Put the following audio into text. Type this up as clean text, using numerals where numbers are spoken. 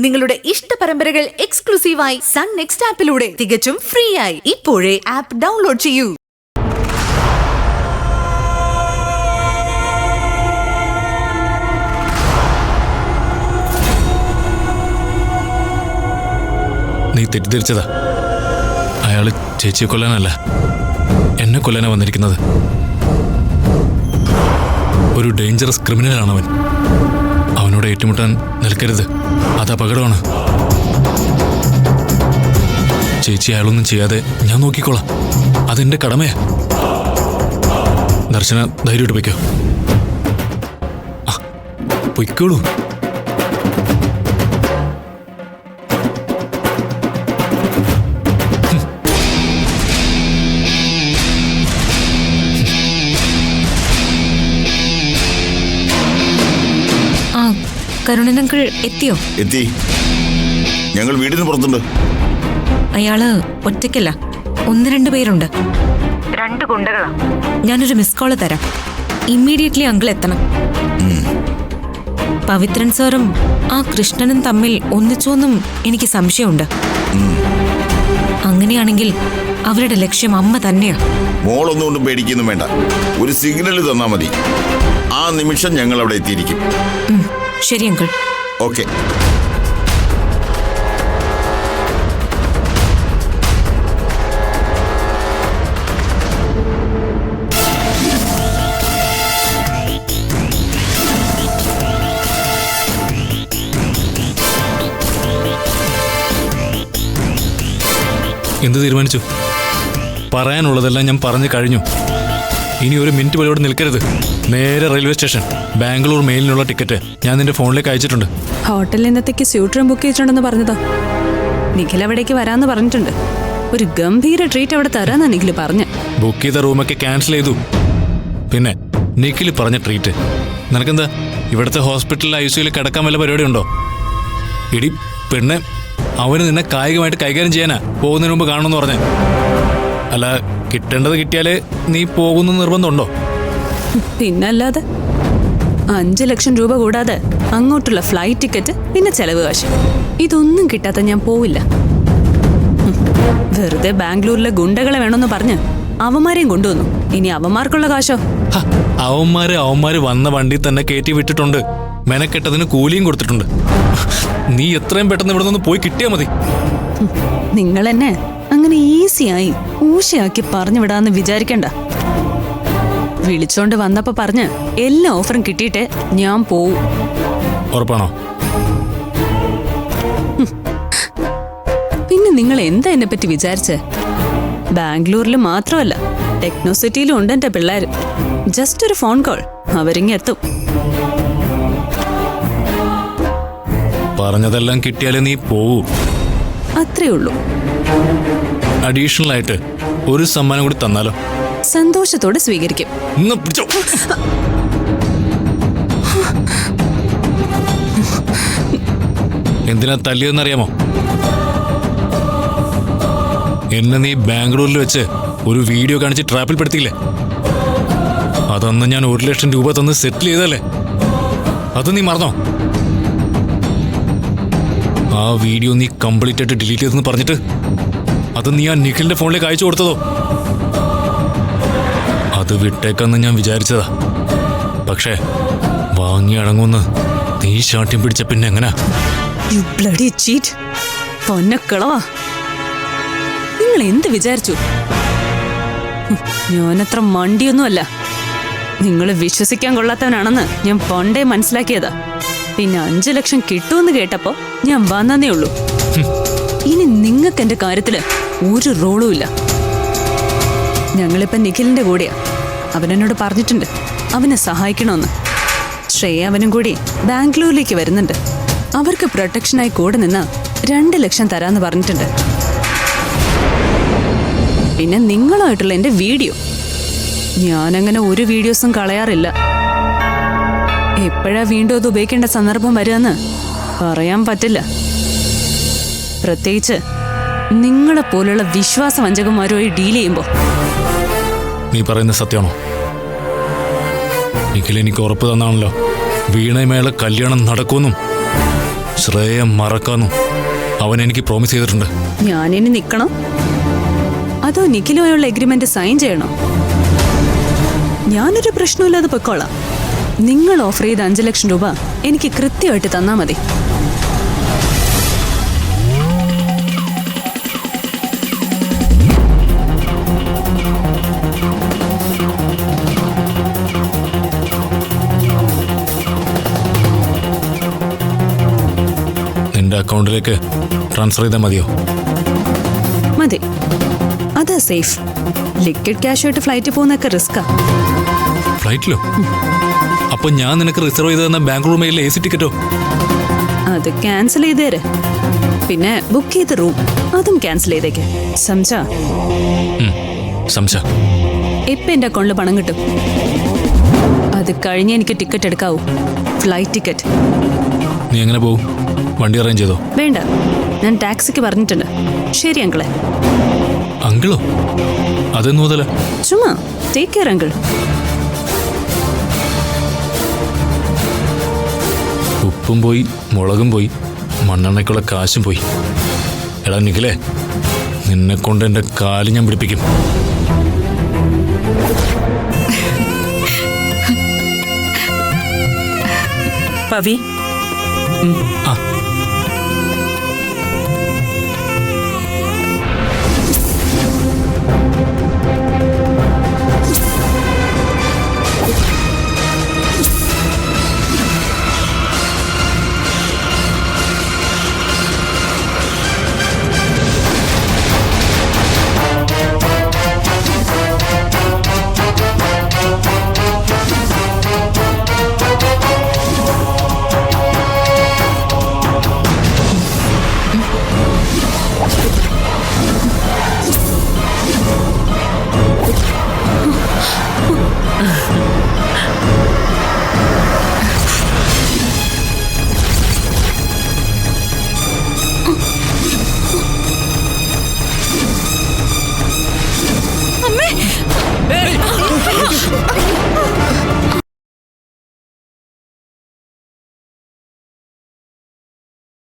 നിങ്ങളുടെ ഇഷ്ട പരമ്പരകൾ എക്സ്ക്ലൂസീവായി സൺ നെക്സ്റ്റ് ആപ്പിലൂടെ തികച്ചും ഫ്രീ ആയി ഇപ്പോഴേ ആപ്പ് ഡൗൺലോഡ് ചെയ്യൂ. നീ തെറ്റിദ്ധരിച്ചതാ. അയാള് ചേച്ചിയെ കൊല്ലാനല്ല, എന്നെ കൊല്ലാനാ വന്നിരിക്കുന്നത്. ഒരു ഡേഞ്ചറസ് ക്രിമിനലാണവൻ. അവനോട് ഏറ്റുമുട്ടാൻ നിൽക്കരുത്, അത് അപകടമാണ്. ചേച്ചി അയാളൊന്നും ചെയ്യാതെ ഞാൻ നോക്കിക്കോളാം, അതെന്റെ കടമയാ. ദർശന ധൈര്യമായിട്ട് പൊയ്ക്കോ. പൊയ്ക്കോളൂ. കരുണനങ്കിൾ എത്തിയോ? എത്തി. ഞങ്ങൾ വീടിന് പുറത്തുണ്ട്. അയാള് ഒറ്റയ്ക്കല്ല, 1-2 പേരുണ്ട്. 2 ഗുണ്ടകളാ. ഞാനൊരു മിസ് കോള് തരാം. ഇമ്മീഡിയറ്റ്ലി അങ്കിൾ എത്തണം. പവിത്രൻ സാറും ആ കൃഷ്ണനും തമ്മിൽ ഒന്നിച്ചോന്നും എനിക്ക് സംശയമുണ്ട്. അങ്ങനെയാണെങ്കിൽ അവരുടെ ലക്ഷ്യം അമ്മ തന്നെയാ. മോളൊന്നുകൊണ്ടും പേടിക്കൊന്നും വേണ്ട, ഒരു സിഗ്നൽ തന്നാ മതി. ആ നിമിഷം ഞങ്ങൾ അവിടെ എത്തിയിരിക്കും. ശരി അങ്കിൾ. ഓക്കെ. എന്ത് തീരുമാനിച്ചു? പറയാനുള്ളതെല്ലാം ഞാൻ പറഞ്ഞു കഴിഞ്ഞു. ഇനി ഒരു മിനിറ്റ് പോലും ഇവിടെ നിൽക്കരുത്. നേരെ റെയിൽവേ സ്റ്റേഷൻ. ബാംഗ്ലൂർ മെയിലിനുള്ള ടിക്കറ്റ് ഞാൻ നിന്റെ ഫോണിലേക്ക് അയച്ചിട്ടുണ്ട്. ഹോട്ടലിൽ നിന്നത്തേക്ക് സ്യൂട്ട് റൂം ബുക്ക് ചെയ്തിട്ടുണ്ടെന്ന് പറഞ്ഞതാ. നിഖിൽ അവിടേക്ക് വരാമെന്ന് പറഞ്ഞിട്ടുണ്ട്. ഒരു ഗംഭീര ട്രീറ്റ് അവിടെ തരാന്നാ നിഖിൽ പറഞ്ഞ്. ബുക്ക് ചെയ്ത റൂമൊക്കെ ക്യാൻസൽ ചെയ്തു. പിന്നെ നിഖിൽ പറഞ്ഞ ട്രീറ്റ് നിനക്കെന്താ? ഇവിടുത്തെ ഹോസ്പിറ്റലിൽ ICUയിൽ കിടക്കാൻ വല്ല പരിപാടി ഉണ്ടോ? ഇടി പെണ്ണെ, അവന് നിന്നെ കായികമായിട്ട് കൈകാര്യം ചെയ്യാനാ പോകുന്നതിന് മുമ്പ് കാണണമെന്ന് പറഞ്ഞേ. അല്ല, കിട്ടേണ്ടത് കിട്ടിയാലേ നീ പോകുന്ന നിർബന്ധമുണ്ടോ? പിന്നല്ലാതെ. 5 ലക്ഷം രൂപ കൂടാതെ അങ്ങോട്ടുള്ള ഫ്ലൈറ്റ് ടിക്കറ്റ്, പിന്നെ ചെലവ് കാശ്, ഇതൊന്നും കിട്ടാത്ത ഞാൻ പോവില്ല. വെറുതെ ബാംഗ്ലൂരിലെ ഗുണ്ടകളെ വേണമെന്ന് പറഞ്ഞ് അവന്മാരെയും കൊണ്ടുവന്നു. ഇനി അവന്മാർക്കുള്ള കാശോ? അവന്മാര് വന്ന വണ്ടി തന്നെ കയറ്റി വിട്ടിട്ടുണ്ട്. മെനക്കെട്ടതിന് കൂലിയും കൊടുത്തിട്ടുണ്ട്. നീ എത്രയും പെട്ടെന്ന് ഇവിടെ നിന്ന് പോയി കിട്ടിയാ മതി. നിങ്ങൾ എന്നെ അങ്ങനെ ഈസിയായി ഊശയാക്കി പറഞ്ഞു വിടാന്ന് വിചാരിക്കണ്ട. വിളിച്ചോണ്ട് വന്നപ്പോ പറഞ്ഞ് എല്ലാ ഓഫറും കിട്ടിയിട്ടേ ഞാൻ പോവും. ഉറപ്പാണോ? പിന്നെ നിങ്ങൾ എന്താ എന്നെ പറ്റി വിചാരിച്ചേ? ബാംഗ്ലൂരിൽ മാത്രമല്ല, ടെക്നോ സിറ്റിയിലും ഉണ്ട് എന്റെ പിള്ളേര്. ജസ്റ്റ് ഒരു ഫോൺ കോൾ, അവരിങ്ങ് എത്തും. പറഞ്ഞതെല്ലാം കിട്ടിയാലേ നീ പോവൂ. അത്രേ ഉള്ളൂ. അഡീഷണൽ ആയിട്ട് ഒരു സമ്മാനം കൂടി തന്നാലോ? സന്തോഷത്തോടെ സ്വീകരിക്കും. എന്തിനാ തല്ലിയെന്നറിയാമോ? എന്നെ നീ ബാംഗ്ലൂരിൽ വെച്ച് ഒരു വീഡിയോ കാണിച്ച് ട്രാപ്പിൽ പെടുത്തിയില്ലേ? അതന്ന് ഞാൻ 1 ലക്ഷം രൂപ തന്ന് സെറ്റിൽ ചെയ്തല്ലേ? അത് നീ മറന്നോ? ആ വീഡിയോ നീ കംപ്ലീറ്റ് ആയിട്ട് ഡിലീറ്റ് ചെയ്തെന്ന് പറഞ്ഞിട്ട് അത് നീ ആ നിഖിലിന്റെ ഫോണിലേക്ക് അയച്ചു കൊടുത്തതോ? അത് വിട്ടേക്കെന്ന് ഞാൻ വിചാരിച്ചതാ. പക്ഷേ വാങ്ങി അടങ്ങുമെന്ന് നീ ശാഠ്യം പിടിച്ച പിന്നെ എങ്ങനാ? You bloody cheat. പൊന്നക്കളവാ, നിങ്ങൾ എന്ത് വിചാരിച്ചു? ഞാനത്ര മണ്ടിയൊന്നുമല്ല. നിങ്ങൾ വിശ്വസിക്കാൻ കൊള്ളാത്തവനാണെന്ന് ഞാൻ പണ്ടേ മനസ്സിലാക്കിയതാ. പിന്നെ 5 ലക്ഷം കിട്ടുമെന്ന് കേട്ടപ്പോ ഞാൻ വന്നേ ഉള്ളൂ. ഇനി നിങ്ങൾക്ക് എന്റെ കാര്യത്തില് ഒരു റോളും ഇല്ല. ഞങ്ങളിപ്പോ നിഖിലിന്റെ കൂടെയാ. അവനെന്നോട് പറഞ്ഞിട്ടുണ്ട് അവനെ സഹായിക്കണമെന്ന്. ശ്രേയ അവനും കൂടി ബാംഗ്ലൂരിലേക്ക് വരുന്നുണ്ട്. അവർക്ക് പ്രൊട്ടക്ഷനായി കൂടെ നിന്ന് 2 ലക്ഷം തരാന്ന് പറഞ്ഞിട്ടുണ്ട്. പിന്നെ നിങ്ങളുമായിട്ടുള്ള എന്റെ വീഡിയോ, ഞാനങ്ങനെ ഒരു വീഡിയോസും കളയാറില്ല. എപ്പോഴാ വീണ്ടും അത് ഉപയോഗിക്കേണ്ട സന്ദർഭം വരികയെന്ന് പറയാൻ പറ്റില്ല. പ്രത്യേകിച്ച് നിങ്ങളെ പോലുള്ള വിശ്വാസവഞ്ചകന്മാരുമായി ഡീൽ ചെയ്യുമ്പോൾ. നീ പറയുന്നത് സത്യമാണോ? നിഖിൽ എനിക്ക് ഉറപ്പ് തന്നാണല്ലോ വീണയുമായുള്ള കല്യാണം നടക്കുമെന്നും ശ്രേയ മറക്കാന്നു അവൻ എനിക്ക് പ്രോമിസ് ചെയ്തിട്ടുണ്ട്. ഞാനിനി നിൽക്കണോ അതോ നിഖിലുമായുള്ള എഗ്രിമെന്റ് സൈൻ ചെയ്യണോ? ഞാനൊരു പ്രശ്നമില്ലാതെ പൊയ്ക്കോളാം. നിങ്ങൾ ഓഫർ ചെയ്ത 5 ലക്ഷം രൂപ എനിക്ക് കൃത്യമായിട്ട് തന്നാ മതി. നിന്റെ അക്കൗണ്ടിലേക്ക് ട്രാൻസ്ഫർ ചെയ്താൽ മതിയോ? മതി, അതാ സേഫ്. ലിക്വിഡ് ക്യാഷ് ആയിട്ട് ഫ്ലൈറ്റ് പോകുന്നൊക്കെ റിസ്കാ. ഫ്ലൈറ്റിലോ? അപ്പൊ ഞാൻ നിനക്ക് റിസർവ് ചെയ്ത് തന്ന ബാംഗ്ലൂർ മെയിലെ AC ടിക്കറ്റോ? അത് ക്യാൻസൽ ചെയ്തേരെ. പിന്നെ ബുക്ക് ചെയ്ത റൂം അതും ക്യാൻസൽ ചെയ്തേക്ക്. സംസാ സംശ ഇപ്പൊ എന്റെ അക്കൗണ്ടിൽ പണം കിട്ടും. അത് കഴിഞ്ഞ് എനിക്ക് ടിക്കറ്റ് എടുക്കാവൂ, ഫ്ലൈറ്റ് ടിക്കറ്റ്. നീ എങ്ങനെ പോവും? വണ്ടി അറേഞ്ച് ചെയ്തോ? വേണ്ട, ഞാൻ ടാക്സിക്ക് പറഞ്ഞിട്ടുണ്ട്. ശരി അങ്കിളെ. അങ്കിളോ? അതെന്നു മുതല? ചുമ്മാ ടേക്ക് കെയർ അങ്കിൾ. ഉപ്പും പോയി, മുളകും പോയി, മണ്ണെണ്ണയ്ക്കുള്ള കാശും പോയി. എടാ നിഖിലേ, നിന്നെ കൊണ്ട് എൻ്റെ കാല് ഞാൻ പിടിപ്പിക്കും. പവി